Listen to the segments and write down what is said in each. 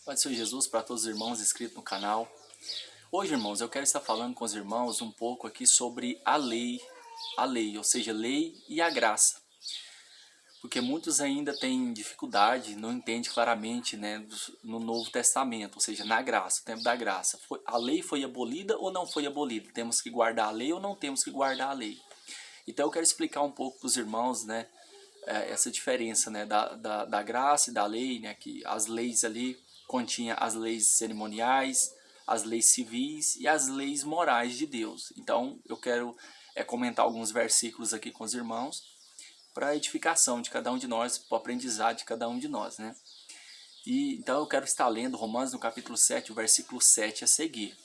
Paz do Senhor Jesus para todos os irmãos inscritos no canal. Hoje, irmãos, eu quero estar falando com os irmãos um pouco aqui sobre a lei, ou seja, lei e a graça. Porque muitos ainda têm dificuldade, não entendem claramente, né, no Novo Testamento, ou seja, na graça, o tempo da graça. A lei foi abolida ou não foi abolida? Temos que guardar a lei ou não temos que guardar a lei? Então eu quero explicar um pouco para os irmãos, né, essa diferença, né, da graça e da lei, né, que as leis ali continha as leis cerimoniais, as leis civis e as leis morais de Deus. Então eu quero comentar alguns versículos aqui com os irmãos para a edificação de cada um de nós, para o aprendizado de cada um de nós, né? E então eu quero estar lendo Romanos no capítulo 7, o versículo 7 a seguir.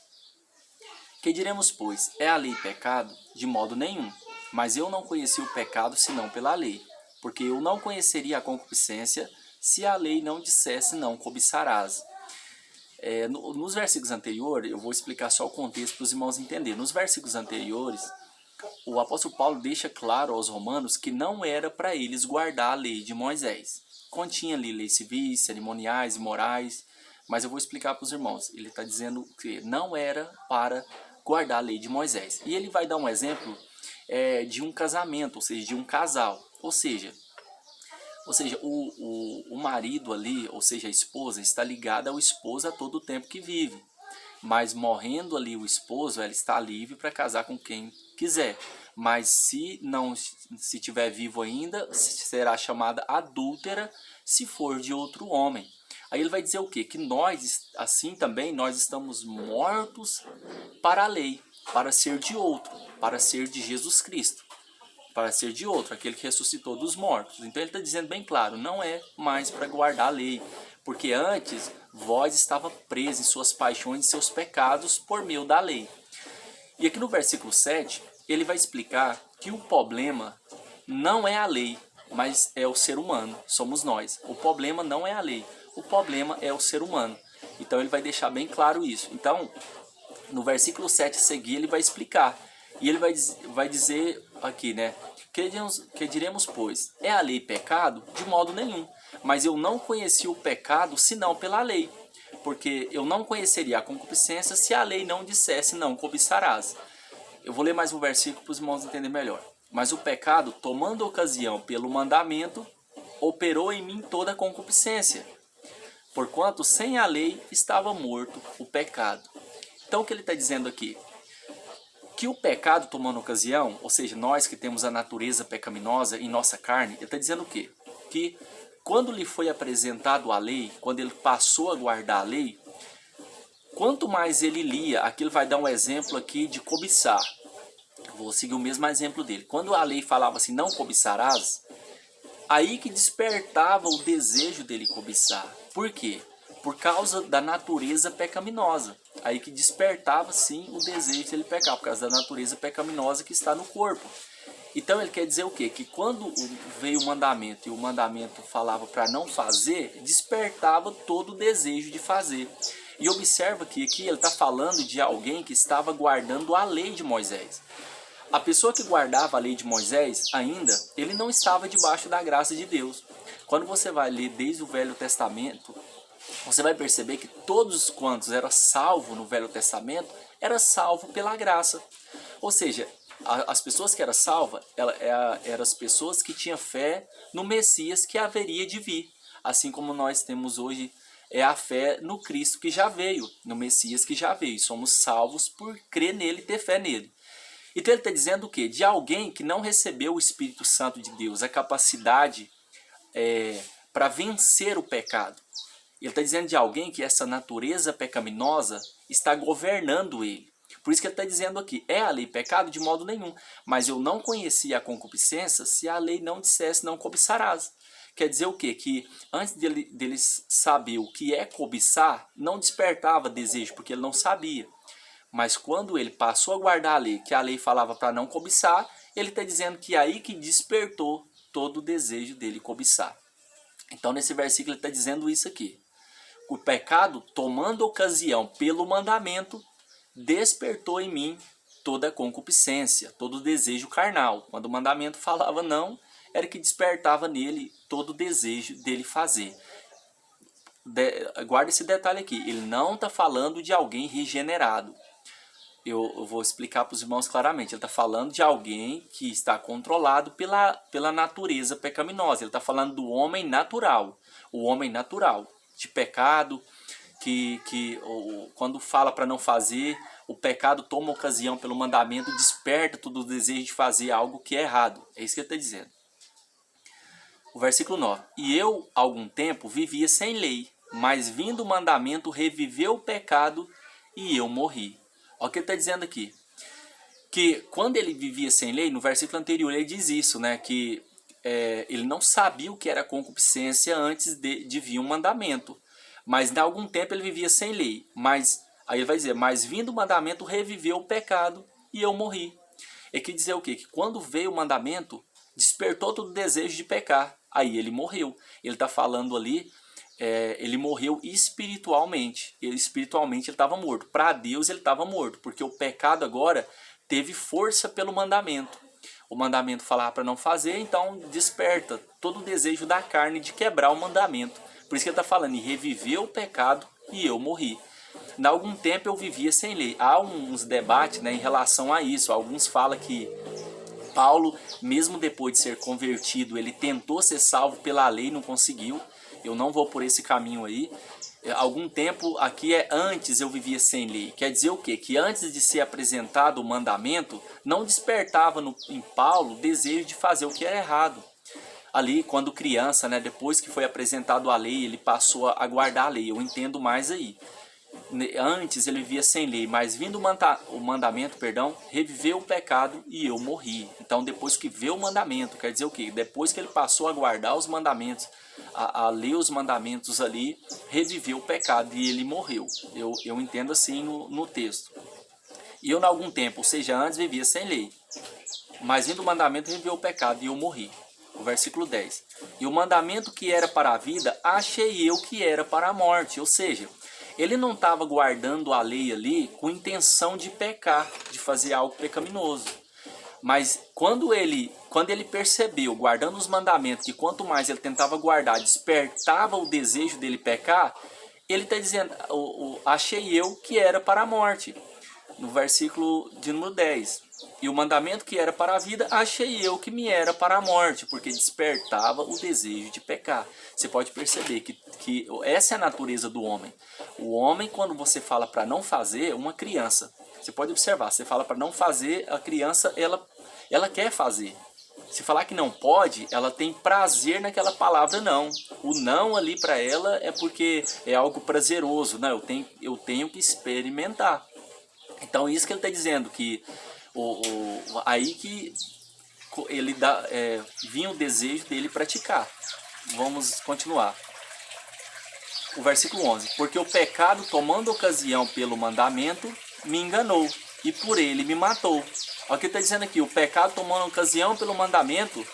Que diremos, pois, é a lei pecado? De modo nenhum. Mas eu não conheci o pecado senão pela lei, porque eu não conheceria a concupiscência se a lei não dissesse não cobiçarás. Nos versículos anteriores, eu vou explicar só o contexto para os irmãos entenderem. Nos versículos anteriores, o apóstolo Paulo deixa claro aos romanos que não era para eles guardar a lei de Moisés. Continha ali leis civis, cerimoniais e morais, mas eu vou explicar para os irmãos. Ele está dizendo que não era para guardar a lei de Moisés. E ele vai dar um exemplo de um casamento, ou seja, de um casal. Ou seja, o marido ali, ou seja, a esposa, está ligada ao esposo a todo o tempo que vive. Mas morrendo ali o esposo, ela está livre para casar com quem quiser. Mas se tiver vivo ainda, será chamada adúltera se for de outro homem. Aí ele vai dizer o quê? Que nós, assim também, nós estamos mortos para a lei, para ser de outro, para ser de Jesus Cristo, para ser de outro, aquele que ressuscitou dos mortos. Então ele está dizendo bem claro, não é mais para guardar a lei, porque antes vós estava preso em suas paixões e seus pecados por meio da lei. E aqui no versículo 7, ele vai explicar que o problema não é a lei, mas é o ser humano, somos nós. O problema não é a lei, o problema é o ser humano. Então ele vai deixar bem claro isso. Então, no versículo 7 a seguir, ele vai explicar. E ele vai dizer aqui, né? Que diremos, pois, é a lei pecado? De modo nenhum. Mas eu não conheci o pecado senão pela lei. Porque eu não conheceria a concupiscência se a lei não dissesse não cobiçarás. Eu vou ler mais um versículo para os irmãos entenderem melhor. Mas o pecado, tomando ocasião pelo mandamento, operou em mim toda a concupiscência. Porquanto sem a lei estava morto o pecado. Então o que ele está dizendo aqui? Que o pecado tomando ocasião, ou seja, nós que temos a natureza pecaminosa em nossa carne, ele está dizendo o quê? Que quando lhe foi apresentado a lei, quando ele passou a guardar a lei, quanto mais ele lia, aqui ele vai dar um exemplo aqui de cobiçar. Vou seguir o mesmo exemplo dele. Quando a lei falava assim, não cobiçarás, aí que despertava o desejo dele cobiçar. Por quê? Por causa da natureza pecaminosa. Aí que despertava sim o desejo dele pecar, por causa da natureza pecaminosa que está no corpo. Então ele quer dizer o quê? Que quando veio o mandamento e o mandamento falava para não fazer, despertava todo o desejo de fazer. E observa que aqui ele está falando de alguém que estava guardando a lei de Moisés. A pessoa que guardava a lei de Moisés ainda, ele não estava debaixo da graça de Deus. Quando você vai ler desde o Velho Testamento, você vai perceber que todos quantos eram salvos no Velho Testamento, era salvo pela graça. Ou seja, as pessoas que eram salvas, eram as pessoas que tinham fé no Messias que haveria de vir. Assim como nós temos hoje a fé no Cristo que já veio, no Messias que já veio. Somos salvos por crer nele e ter fé nele. Então ele está dizendo o quê? De alguém que não recebeu o Espírito Santo de Deus, a capacidade para vencer o pecado. Ele está dizendo de alguém que essa natureza pecaminosa está governando ele. Por isso que ele está dizendo aqui, é a lei pecado? De modo nenhum. Mas eu não conhecia a concupiscência se a lei não dissesse não cobiçarás. Quer dizer o quê? Que antes dele saber o que é cobiçar, não despertava desejo, porque ele não sabia. Mas quando ele passou a guardar a lei, que a lei falava para não cobiçar, ele está dizendo que é aí que despertou todo o desejo dele cobiçar. Então nesse versículo ele está dizendo isso aqui. O pecado, tomando ocasião pelo mandamento, despertou em mim toda a concupiscência, todo o desejo carnal. Quando o mandamento falava não, era que despertava nele todo o desejo dele fazer. guarda esse detalhe aqui, ele não está falando de alguém regenerado. Eu vou explicar para os irmãos claramente. Ele está falando de alguém que está controlado pela natureza pecaminosa. Ele está falando do homem natural. O homem natural, de pecado, quando fala para não fazer, o pecado toma ocasião pelo mandamento, desperta todo o desejo de fazer algo que é errado. É isso que ele está dizendo. O versículo 9. E eu, algum tempo, vivia sem lei, mas vindo o mandamento, reviveu o pecado e eu morri. Olha o que ele está dizendo aqui. Que quando ele vivia sem lei, no versículo anterior ele diz isso, né? Que ele não sabia o que era concupiscência antes de vir um mandamento. Mas em algum tempo ele vivia sem lei. Mas aí ele vai dizer, mas vindo o mandamento, reviveu o pecado e eu morri. Ele quer dizer o quê? Que quando veio o mandamento, despertou todo o desejo de pecar. Aí ele morreu. Ele está falando ali... ele morreu espiritualmente. Espiritualmente ele estava morto. Para Deus ele estava morto, porque o pecado agora teve força pelo mandamento. O mandamento falava para não fazer, então desperta todo o desejo da carne de quebrar o mandamento. Por isso que ele está falando, e reviveu o pecado e eu morri. Em algum tempo eu vivia sem lei. Há uns debates, né, em relação a isso. Alguns falam que Paulo, mesmo depois de ser convertido, ele tentou ser salvo pela lei e não conseguiu. Eu não vou por esse caminho aí. Algum tempo, aqui antes eu vivia sem lei. Quer dizer o quê? Que antes de ser apresentado o mandamento, não despertava em Paulo o desejo de fazer o que era errado. Ali, quando criança, né, depois que foi apresentado a lei, ele passou a guardar a lei. Eu entendo mais aí. Antes ele vivia sem lei, mas vindo o mandamento, reviveu o pecado e eu morri. Então depois que veio o mandamento, quer dizer o quê? Depois que ele passou a guardar os mandamentos, a ler os mandamentos ali, reviveu o pecado e ele morreu. Eu entendo assim no texto. E eu, em algum tempo, ou seja, antes vivia sem lei, mas vindo o mandamento, reviveu o pecado e eu morri. O versículo 10. E o mandamento que era para a vida, achei eu que era para a morte. Ou seja, ele não estava guardando a lei ali com intenção de pecar, de fazer algo pecaminoso. Mas quando ele percebeu, guardando os mandamentos, que quanto mais ele tentava guardar, despertava o desejo dele pecar, ele está dizendo, achei eu que era para a morte. No versículo de número 10. E o mandamento que era para a vida, achei eu que me era para a morte, porque despertava o desejo de pecar. Você pode perceber que essa é a natureza do homem. O homem, quando você fala para não fazer, uma criança, você pode observar, você fala para não fazer, a criança, ela quer fazer. Se falar que não pode, ela tem prazer naquela palavra não. O não ali para ela é porque é algo prazeroso. Não, eu tenho que experimentar. Então isso que ele está dizendo, que aí que ele vinha o desejo dele praticar. Vamos continuar. O versículo 11. Porque o pecado, tomando ocasião pelo mandamento, me enganou, e por ele me matou. Olha o que está dizendo aqui. O pecado, tomando ocasião pelo mandamento,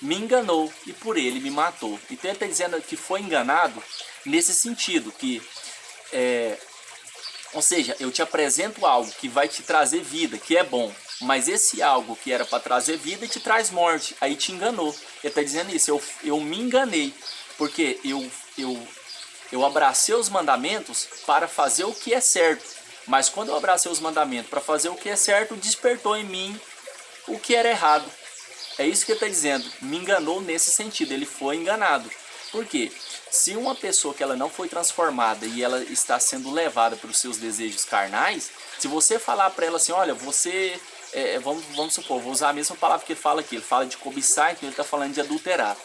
me enganou, e por ele me matou. Então ele está dizendo que foi enganado nesse sentido, que... ou seja, eu te apresento algo que vai te trazer vida, que é bom. Mas esse algo que era para trazer vida te traz morte. Aí te enganou. Ele está dizendo isso. Eu me enganei. Porque eu abracei os mandamentos para fazer o que é certo. Mas quando eu abracei os mandamentos para fazer o que é certo, despertou em mim o que era errado. É isso que ele está dizendo. Me enganou nesse sentido. Ele foi enganado. Por quê? Se uma pessoa que ela não foi transformada e ela está sendo levada pelos seus desejos carnais, se você falar para ela assim, olha, você, vamos supor, vou usar a mesma palavra que ele fala aqui, ele fala de cobiçar, então ele está falando de adulterar.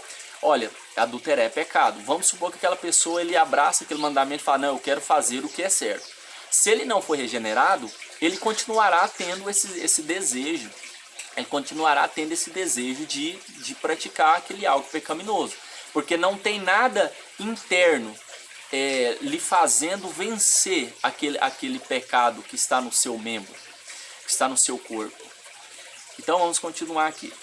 Olha, adulterar é pecado. Vamos supor que aquela pessoa, ele abraça aquele mandamento e fala, não, eu quero fazer o que é certo. Se ele não for regenerado, ele continuará tendo esse desejo, ele continuará tendo esse desejo de praticar aquele algo pecaminoso. Porque não tem nada interno lhe fazendo vencer aquele pecado que está no seu membro, que está no seu corpo. Então vamos continuar aqui.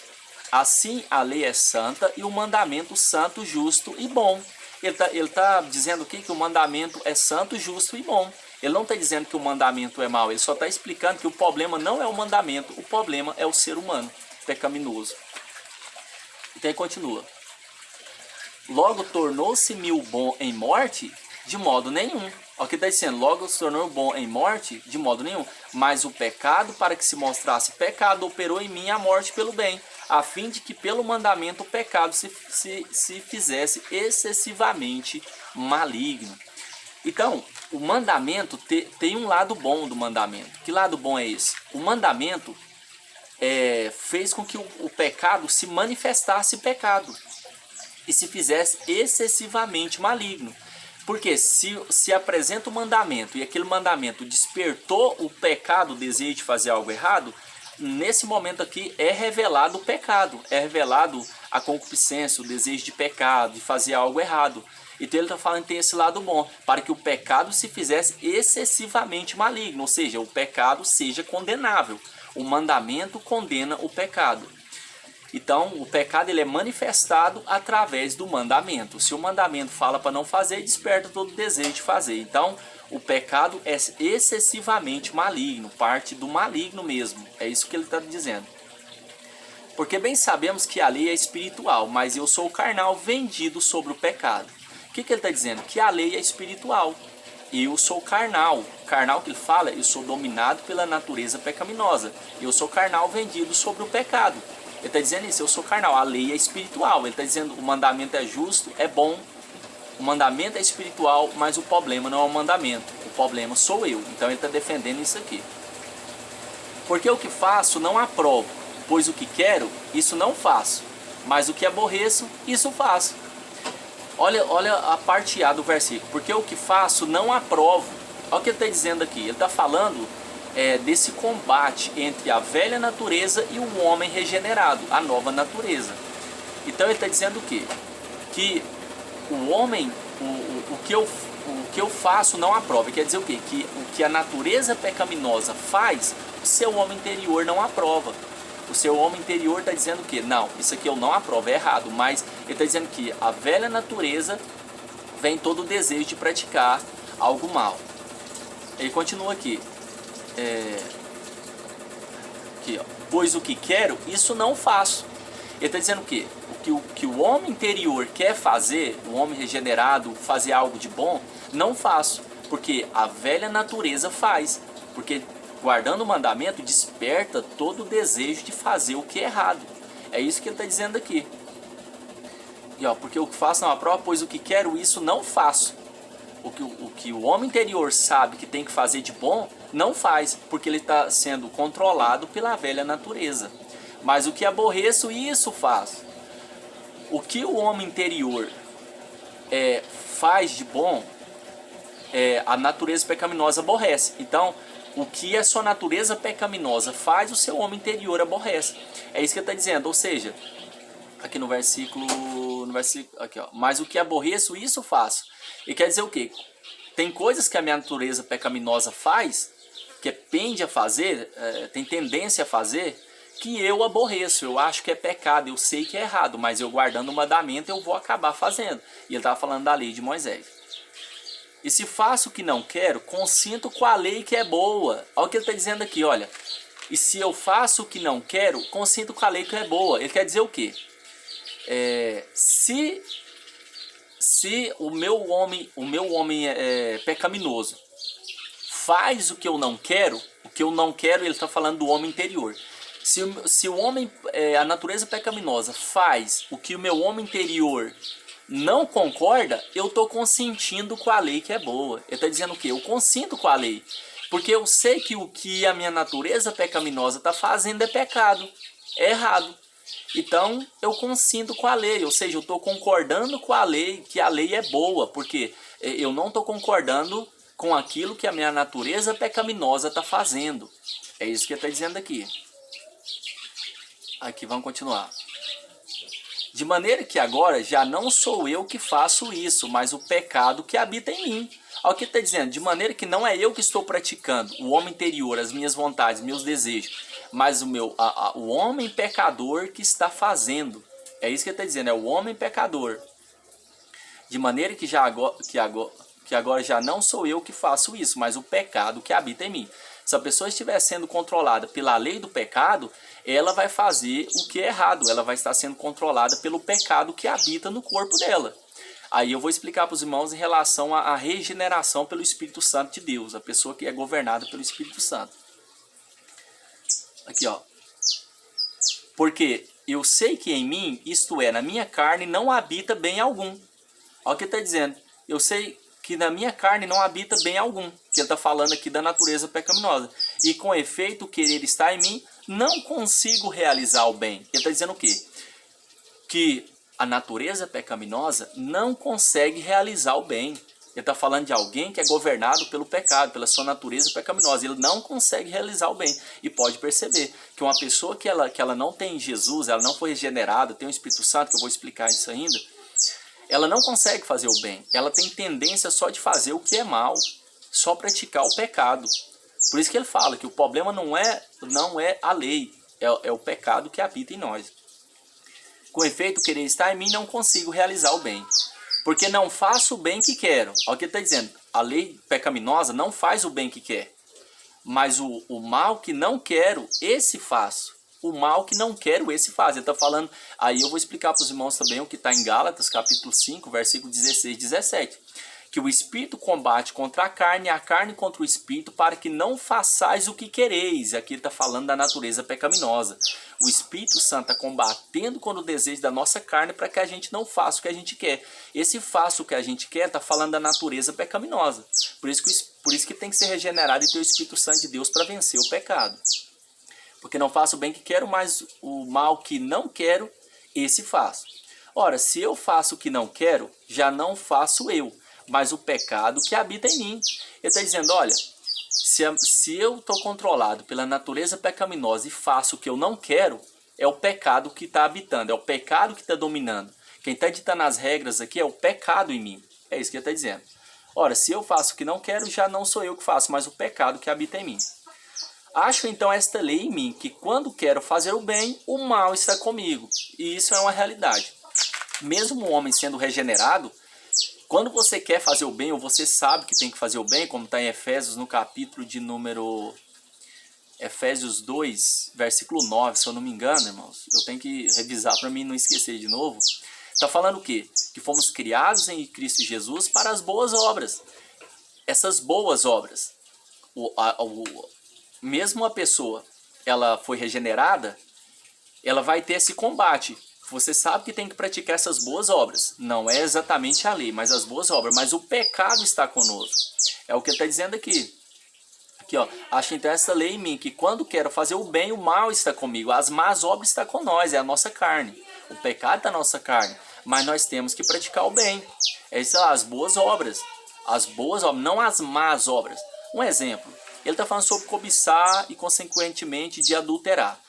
Assim a lei é santa e o mandamento santo, justo e bom. Ele tá dizendo aqui que o mandamento é santo, justo e bom. Ele não está dizendo que o mandamento é mau, ele só está explicando que o problema não é o mandamento, o problema é o ser humano pecaminoso. Então ele continua. Logo tornou-se-me o bom em morte, De modo nenhum. Olha o que está dizendo, logo se tornou bom em morte? De modo nenhum. Mas o pecado, para que se mostrasse pecado, operou em mim a morte pelo bem, a fim de que pelo mandamento o pecado se fizesse excessivamente maligno. Então, o mandamento tem um lado bom do mandamento. Que lado bom é esse? O mandamento fez com que o pecado se manifestasse pecado e se fizesse excessivamente maligno. Porque se apresenta o mandamento e aquele mandamento despertou o pecado, o desejo de fazer algo errado, nesse momento aqui é revelado o pecado, é revelado a concupiscência, o desejo de pecado, de fazer algo errado. Então ele está falando que tem esse lado bom, para que o pecado se fizesse excessivamente maligno, ou seja, o pecado seja condenável. O mandamento condena o pecado. Então, o pecado ele é manifestado através do mandamento. Se o mandamento fala para não fazer, desperta todo o desejo de fazer. Então, o pecado é excessivamente maligno, parte do maligno mesmo. É isso que ele está dizendo. Porque bem sabemos que a lei é espiritual, mas eu sou carnal, vendido sobre o pecado. O que ele está dizendo? Que a lei é espiritual. Eu sou carnal. Carnal que ele fala, eu sou dominado pela natureza pecaminosa. Eu sou carnal, vendido sobre o pecado. Ele está dizendo isso, eu sou carnal, a lei é espiritual. Ele está dizendo o mandamento é justo, é bom. O mandamento é espiritual, mas o problema não é o mandamento. O problema sou eu. Então ele está defendendo isso aqui. Porque o que faço não aprovo, pois o que quero, isso não faço. Mas o que aborreço, isso faço. Olha a parte A do versículo. Porque o que faço não aprovo. Olha o que ele está dizendo aqui. Ele está falando desse combate entre a velha natureza e o homem regenerado, a nova natureza. Então ele está dizendo o quê? Que o homem, o que eu faço não aprova. Quer dizer o quê? Que o que a natureza pecaminosa faz, o seu homem interior não aprova. O seu homem interior está dizendo o quê? Não, isso aqui eu não aprovo, é errado. Mas ele está dizendo que a velha natureza vem todo o desejo de praticar algo mal. Ele continua aqui. Aqui, ó. Pois o que quero, isso não faço. Ele está dizendo o quê? O que o homem interior quer fazer, o homem regenerado, fazer algo de bom, não faço. Porque a velha natureza faz. Porque guardando o mandamento, desperta todo o desejo de fazer o que é errado. É isso que ele está dizendo aqui. E, ó, porque o que faço não aprova, pois o que quero, isso não faço. O que o homem interior sabe que tem que fazer de bom, não faz, porque ele está sendo controlado pela velha natureza. Mas o que aborreço, isso faz. O que o homem interior faz de bom, a natureza pecaminosa aborrece. Então, o que a sua natureza pecaminosa faz, o seu homem interior aborrece. É isso que ele está dizendo. Ou seja, aqui no versículo aqui, ó, mas o que aborreço, isso faço. E quer dizer o quê? Tem coisas que a minha natureza pecaminosa faz, que pende a fazer, tem tendência a fazer, que eu aborreço, eu acho que é pecado, eu sei que é errado, mas eu guardando o mandamento eu vou acabar fazendo. E ele estava falando da lei de Moisés. E se faço o que não quero, consinto com a lei que é boa. Olha o que ele está dizendo aqui, olha. E se eu faço o que não quero, consinto com a lei que é boa. Ele quer dizer o quê? Se o meu homem pecaminoso faz o que eu não quero, ele está falando do homem interior. Se o homem, a natureza pecaminosa faz o que o meu homem interior não concorda, eu estou consentindo com a lei que é boa. Ele está dizendo o quê? Eu consinto com a lei. Porque eu sei que o que a minha natureza pecaminosa está fazendo é pecado, é errado. Então eu consinto com a lei, ou seja, eu estou concordando com a lei, que a lei é boa, porque eu não estou concordando com aquilo que a minha natureza pecaminosa está fazendo. É isso que ele está dizendo aqui. Aqui, vamos continuar. De maneira que agora já não sou eu que faço isso, mas o pecado que habita em mim. Olha o que ele está dizendo, de maneira que não é eu que estou praticando, o homem interior, as minhas vontades, meus desejos, mas o homem pecador que está fazendo. É isso que ele está dizendo, é o homem pecador. De maneira que agora já não sou eu que faço isso, mas o pecado que habita em mim. Se a pessoa estiver sendo controlada pela lei do pecado, ela vai fazer o que é errado. Ela vai estar sendo controlada pelo pecado que habita no corpo dela. Aí eu vou explicar para os irmãos em relação à regeneração pelo Espírito Santo de Deus, a pessoa que é governada pelo Espírito Santo. Aqui, ó. Porque eu sei que em mim, isto é, na minha carne, não habita bem algum. Olha o que está dizendo. Eu sei que na minha carne não habita bem algum. Que ele está falando aqui da natureza pecaminosa. E com efeito, o querer está em mim, não consigo realizar o bem. Ele está dizendo o quê? Que a natureza pecaminosa não consegue realizar o bem. Ele está falando de alguém que é governado pelo pecado, pela sua natureza pecaminosa. Ele não consegue realizar o bem. E pode perceber que uma pessoa que ela não tem Jesus, ela não foi regenerada, tem o Espírito Santo, que eu vou explicar isso ainda, ela não consegue fazer o bem. Ela tem tendência só de fazer o que é mal, só praticar o pecado. Por isso que ele fala que o problema não é a lei, é o pecado que habita em nós. Com efeito, querer estar em mim, não consigo realizar o bem. Porque não faço o bem que quero. Olha o que ele está dizendo. A lei pecaminosa não faz o bem que quer. Mas o mal que não quero, esse faço. O mal que não quero, esse faz. Ele está falando... Aí eu vou explicar para os irmãos também o que está em Gálatas, capítulo 5, versículo 16 e 17. Que o Espírito combate contra a carne e a carne contra o Espírito, para que não façais o que quereis. Aqui ele está falando da natureza pecaminosa. O Espírito Santo está combatendo contra o desejo da nossa carne para que a gente não faça o que a gente quer. Esse faça o que a gente quer está falando da natureza pecaminosa. Por isso que tem que ser regenerado e ter o Espírito Santo de Deus para vencer o pecado. Porque não faço o bem que quero, mas o mal que não quero, esse faço. Ora, se eu faço o que não quero, já não faço eu, mas o pecado que habita em mim. Ele está dizendo, olha, se eu estou controlado pela natureza pecaminosa e faço o que eu não quero, é o pecado que está habitando, é o pecado que está dominando. Quem está ditando as regras aqui é o pecado em mim. É isso que ele está dizendo. Ora, se eu faço o que não quero, já não sou eu que faço, mas o pecado que habita em mim. Acho então esta lei em mim, que quando quero fazer o bem, o mal está comigo. E isso é uma realidade. Mesmo o homem sendo regenerado, quando você quer fazer o bem, ou você sabe que tem que fazer o bem, como está em Efésios, no capítulo de número... Efésios 2, versículo 9, se eu não me engano, irmãos. Eu tenho que revisar para mim não esquecer de novo. Está falando o quê? Que fomos criados em Cristo Jesus para as boas obras. Essas boas obras, mesmo a pessoa, ela foi regenerada, ela vai ter esse combate. Você sabe que tem que praticar essas boas obras. Não é exatamente a lei, mas as boas obras. Mas o pecado está conosco. É o que ele está dizendo aqui. Aqui, ó. Acho então essa lei em mim, que quando quero fazer o bem, o mal está comigo. As más obras estão com nós, é a nossa carne. O pecado está na nossa carne. Mas nós temos que praticar o bem. É isso lá, as boas obras. As boas obras, não as más obras. Um exemplo. Ele está falando sobre cobiçar e, consequentemente, de adulterar.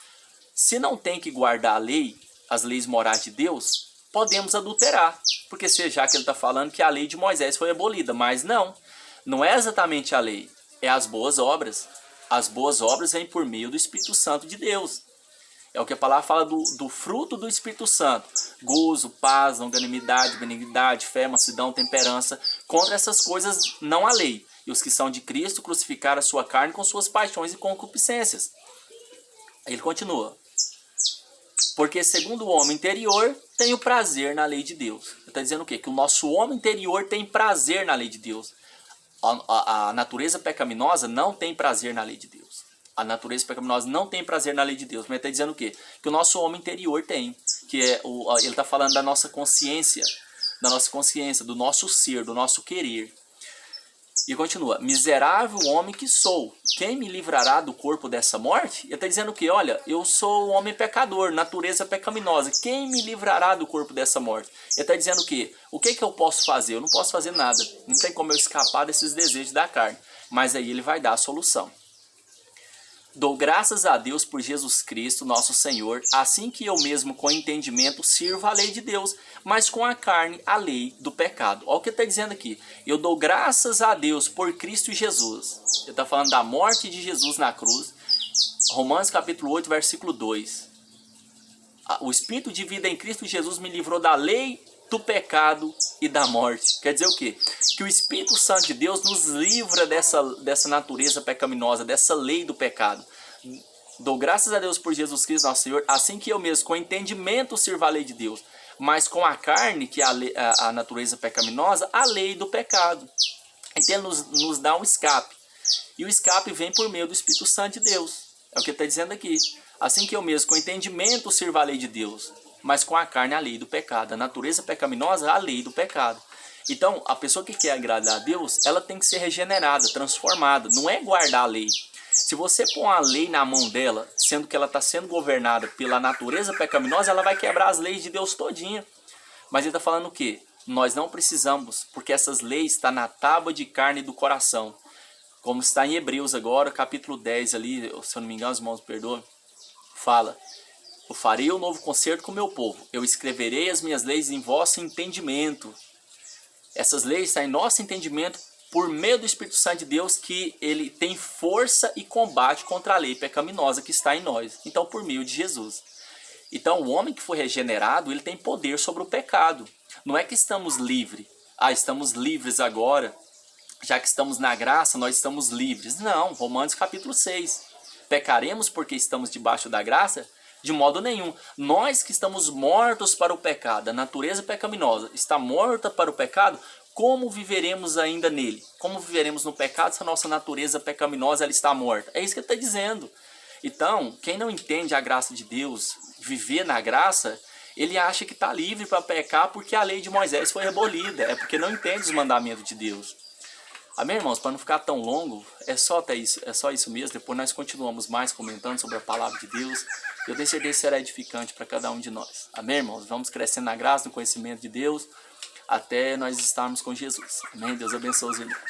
Se não tem que guardar a lei, as leis morais de Deus, podemos adulterar. Porque já que ele está falando que a lei de Moisés foi abolida. Mas não é exatamente a lei. É as boas obras. As boas obras vêm por meio do Espírito Santo de Deus. É o que a palavra fala do fruto do Espírito Santo. Gozo, paz, longanimidade, benignidade, fé, mansidão, temperança. Contra essas coisas não há lei. E os que são de Cristo crucificaram a sua carne com suas paixões e concupiscências. Ele continua. Porque segundo o homem interior, tem o prazer na lei de Deus. Ele está dizendo o quê? Que o nosso homem interior tem prazer na lei de Deus. A natureza pecaminosa não tem prazer na lei de Deus. A natureza pecaminosa não tem prazer na lei de Deus. Mas ele está dizendo o quê? Que o nosso homem interior tem. Ele está falando da nossa consciência, do nosso ser, do nosso querer. E continua, miserável homem que sou, quem me livrará do corpo dessa morte? Ele está dizendo que, olha, eu sou um homem pecador, natureza pecaminosa, quem me livrará do corpo dessa morte? Ele está dizendo que, o que eu posso fazer? Eu não posso fazer nada, não tem como eu escapar desses desejos da carne, mas aí ele vai dar a solução. Dou graças a Deus por Jesus Cristo, nosso Senhor, assim que eu mesmo com entendimento sirvo a lei de Deus, mas com a carne a lei do pecado. Olha o que ele está dizendo aqui. Eu dou graças a Deus por Cristo Jesus. Ele está falando da morte de Jesus na cruz. Romanos capítulo 8, versículo 2. O Espírito de vida em Cristo Jesus me livrou da lei do pecado e da morte. Quer dizer o quê? Que o Espírito Santo de Deus nos livra dessa natureza pecaminosa, dessa lei do pecado. Dou graças a Deus por Jesus Cristo, nosso Senhor, assim que eu mesmo, com entendimento, sirvo a lei de Deus. Mas com a carne, que é a natureza pecaminosa, a lei do pecado. Então ele nos dá um escape. E o escape vem por meio do Espírito Santo de Deus. É o que ele está dizendo aqui. Assim que eu mesmo, com entendimento, sirvo a lei de Deus, mas com a carne a lei do pecado. A natureza pecaminosa, a lei do pecado. Então, a pessoa que quer agradar a Deus, ela tem que ser regenerada, transformada. Não é guardar a lei. Se você pôr a lei na mão dela, sendo que ela está sendo governada pela natureza pecaminosa, ela vai quebrar as leis de Deus todinha. Mas ele está falando o quê? Nós não precisamos, porque essas leis estão na tábua de carne do coração. Como está em Hebreus agora, capítulo 10 ali, se eu não me engano, os irmãos me perdoam, fala: eu farei um novo concerto com o meu povo, eu escreverei as minhas leis em vosso entendimento. Essas leis estão em nosso entendimento por meio do Espírito Santo de Deus, que ele tem força e combate contra a lei pecaminosa que está em nós. Então, por meio de Jesus. Então, o homem que foi regenerado, ele tem poder sobre o pecado. Não é que estamos livres. Estamos livres agora. Já que estamos na graça, nós estamos livres. Não, Romanos capítulo 6. Pecaremos porque estamos debaixo da graça? De modo nenhum. Nós que estamos mortos para o pecado, a natureza pecaminosa está morta para o pecado, como viveremos ainda nele? Como viveremos no pecado se a nossa natureza pecaminosa ela está morta? É isso que ele está dizendo. Então, quem não entende a graça de Deus, viver na graça, ele acha que está livre para pecar porque a lei de Moisés foi abolida. É porque não entende os mandamentos de Deus. Amém, irmãos? Para não ficar tão longo, é só isso mesmo. Depois nós continuamos mais comentando sobre a palavra de Deus. Eu tenho certeza que será edificante para cada um de nós. Amém, irmãos? Vamos crescendo na graça, no conhecimento de Deus, até nós estarmos com Jesus. Amém? Deus abençoe os irmãos.